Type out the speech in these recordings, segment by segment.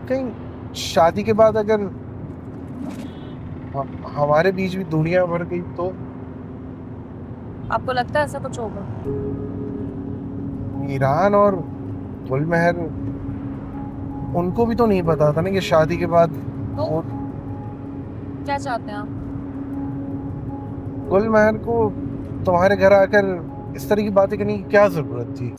कहीं शादी के बाद अगर हमारे बीच भी दुनिया भर गई तो? आपको लगता है ऐसा कुछ होगा? मीरान और गुलमहर, उनको भी तो नहीं पता था ना कि शादी के बाद तो वो क्या चाहते हैं आप? गुलमहर को तुम्हारे घर आकर इस तरह की बातें करने की क्या जरूरत थी?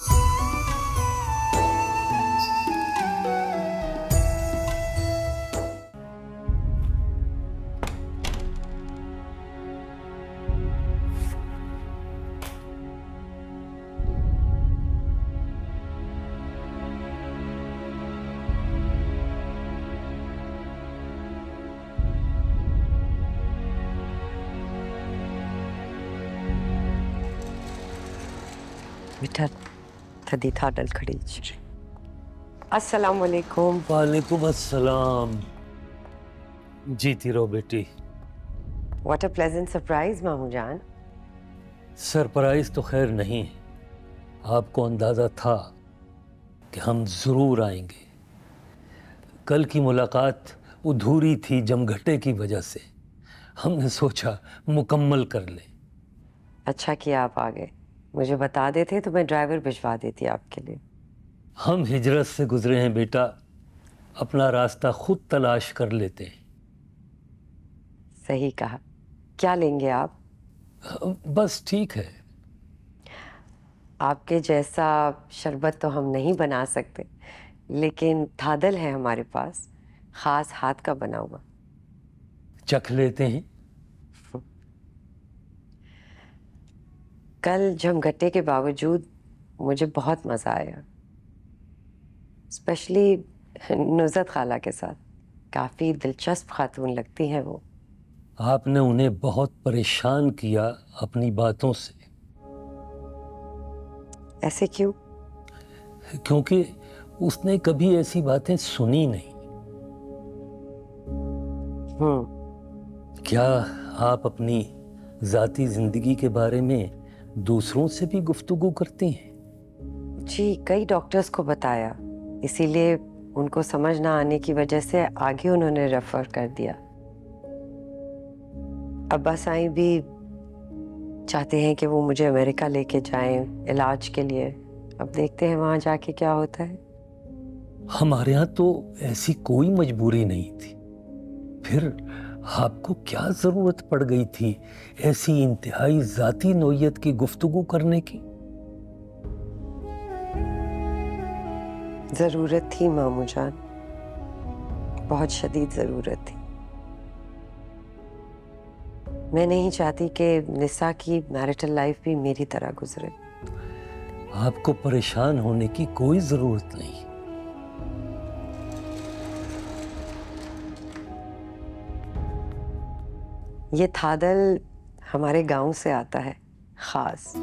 बेटा थदी थाडल खड़ी। अस्सलाम वालेकुम। वालेकुम अस्सलाम। जीती रहो बेटी। व्हाट अ प्लेजेंट सरप्राइज मामू जान। सरप्राइज तो खैर नहीं, आपको अंदाजा था कि हम जरूर आएंगे। कल की मुलाकात अधूरी थी जमघटे की वजह से, हमने सोचा मुकम्मल कर ले। अच्छा किया आप आ गए, मुझे बता देते तो मैं ड्राइवर भिजवा देती आपके लिए। हम हिजरत से गुजरे हैं बेटा, अपना रास्ता खुद तलाश कर लेते हैं। सही कहा। क्या लेंगे आप? बस ठीक है। आपके जैसा शरबत तो हम नहीं बना सकते, लेकिन थादल है हमारे पास, खास हाथ का बना हुआ। चख लेते हैं। कल जमघटे के बावजूद मुझे बहुत मज़ा आया, स्पेशली नुज़रत खाला के साथ। काफ़ी दिलचस्प खातून लगती हैं वो। आपने उन्हें बहुत परेशान किया अपनी बातों से। ऐसे क्यों? क्योंकि उसने कभी ऐसी बातें सुनी नहीं। क्या आप अपनी जाती जिंदगी के बारे में दूसरों से भी गुफ्तगू करती हैं? जी, कई डॉक्टर्स को बताया, इसीलिए उनको समझ ना आने की वजह से आगे उन्होंने रेफर कर दिया। अब्बा साईं भी चाहते हैं कि वो मुझे अमेरिका लेके जाएं इलाज के लिए। अब देखते हैं वहां जाके क्या होता है। हमारे यहाँ तो ऐसी कोई मजबूरी नहीं थी, फिर आपको क्या जरूरत पड़ गई थी ऐसी इंतहाई जाती नौयत की गुफ्तगू करने की? जरूरत थी मामू जान, बहुत शदीद जरूरत थी। मैं नहीं चाहती कि निसा की मैरिटल लाइफ भी मेरी तरह गुजरे। आपको परेशान होने की कोई जरूरत नहीं। ये थादल हमारे गांव से आता है, खास।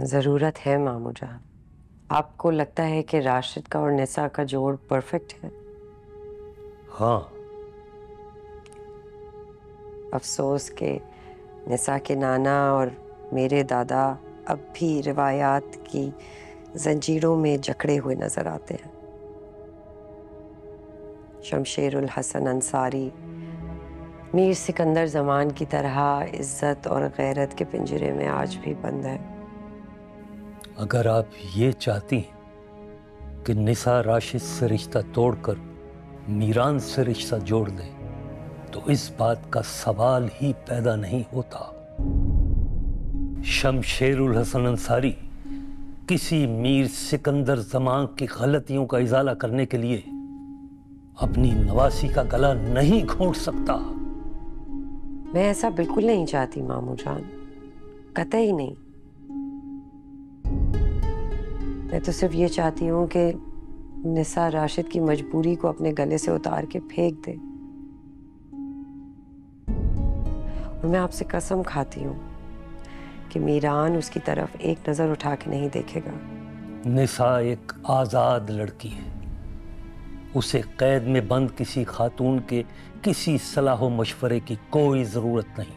जरूरत है मामू जान। आपको लगता है कि राशिद का और निसा का जोड़ परफेक्ट है? हाँ। अफसोस के निसा के नाना और मेरे दादा अब भी रिवायात की जंजीरों में जकड़े हुए नजर आते हैं। शमशेरुल हसन अंसारी मीर सिकंदर जमान की तरह इज्जत और गैरत के पिंजरे में आज भी बंद है। अगर आप ये चाहती हैं कि निसा राशिद से रिश्ता तोड़कर मीरान से रिश्ता जोड़ दे, तो इस बात का सवाल ही पैदा नहीं होता। शमशेरुल हसन अंसारी किसी मीर सिकंदर जमान की गलतियों का इजाला करने के लिए अपनी नवासी का गला नहीं घोंट सकता। मैं ऐसा बिल्कुल नहीं चाहती मामू जान, कतई नहीं। मैं तो सिर्फ ये चाहती हूँ कि निसा राशिद की मजबूरी को अपने गले से उतार के फेंक दे। और मैं आपसे कसम खाती हूँ कि मीरान उसकी तरफ एक नजर उठा के नहीं देखेगा। निसा एक आजाद लड़की है, उसे कैद में बंद किसी खातून के किसी सलाह व मशवरे की कोई जरूरत नहीं।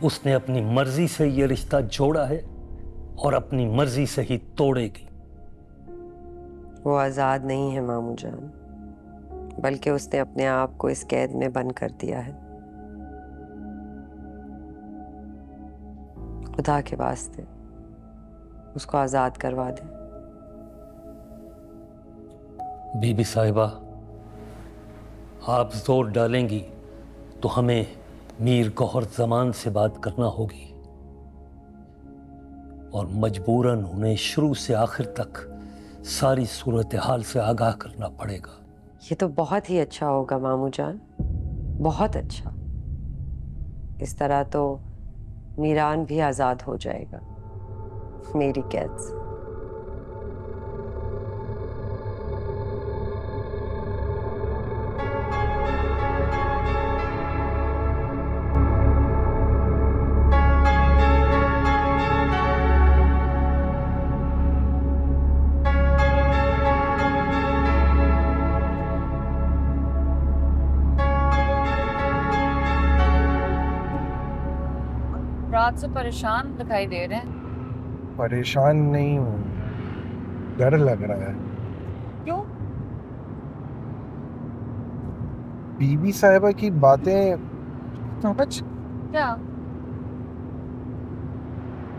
उसने अपनी मर्जी से यह रिश्ता जोड़ा है और अपनी मर्जी से ही तोड़ेगी। वो आजाद नहीं है मामू जान, बल्कि उसने अपने आप को इस कैद में बंद कर दिया है। खुदा के वास्ते उसको आजाद करवा दे। बीबी साहिबा, आप जोर डालेंगी तो हमें मीर गौहर जमान से बात करना होगी और मजबूरन उन्हें शुरू से आखिर तक सारी सूरत हाल से आगाह करना पड़ेगा। ये तो बहुत ही अच्छा होगा मामू जान, बहुत अच्छा। इस तरह तो मीरान भी आजाद हो जाएगा मेरी कैद से। रात से परेशान दिखाई दे रहे हैं। परेशान नहीं हूँ, डर लग रहा है। क्यों? बीबी साहिबा की बातें समझ, क्या?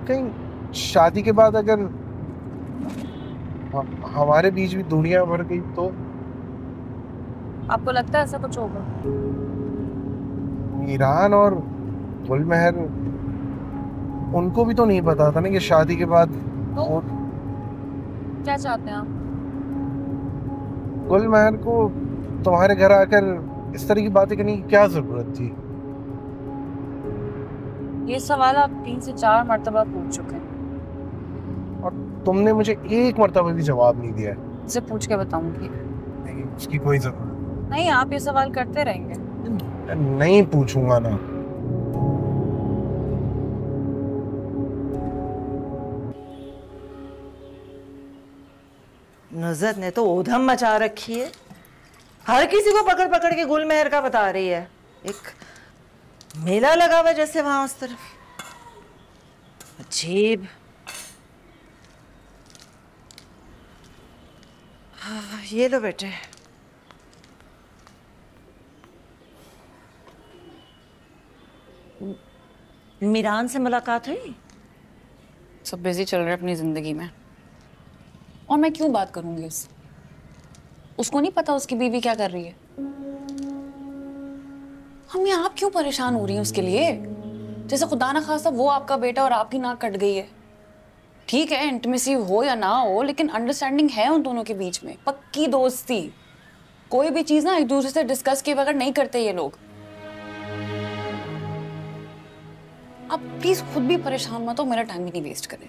कहीं शादी के बाद अगर हमारे बीच भी दुनिया भर गई तो? आपको लगता है ऐसा कुछ होगा? मीरान और गुलमहर, उनको भी तो नहीं पता था ना कि शादी के बाद तो वो क्या चाहते हैं आप? गुलमहर को तुम्हारे घर आकर इस तरह की बातें करने की क्या जरूरत थी? ये सवाल आप 3 से 4 मर्तबा पूछ चुके हैं और तुमने मुझे एक मर्तबा भी जवाब नहीं दिया है। इसे पूछ के बताऊंगी। नहीं, उसकी कोई जरूरत नहीं, आप ये सवाल करते रहेंगे। नहीं, पूछूंगा ना। नुज़रत ने तो ऊधम मचा रखी है, हर किसी को पकड़ पकड़ के गुलमहर का बता रही है। एक मेला लगा हुआ जैसे वहां उस तरफ। अजीब। हाँ, ये लो बेटे। मीरान से मुलाकात हुई? सब बिजी चल रहे अपनी जिंदगी में, और मैं क्यों बात करूंगी उससे? उसको नहीं पता उसकी बीवी क्या कर रही है। हम आप क्यों परेशान हो रही हैं उसके लिए? जैसे खुदा ना खास्ता वो आपका बेटा और आपकी नाक कट गई है। ठीक है, इंटीमेसी हो या ना हो, लेकिन अंडरस्टैंडिंग है उन दोनों के बीच में, पक्की दोस्ती। कोई भी चीज ना एक दूसरे से डिस्कस किए बगैर नहीं करते ये लोग। आप प्लीज खुद भी परेशान मत हो, मेरा टाइम भी नहीं वेस्ट करें।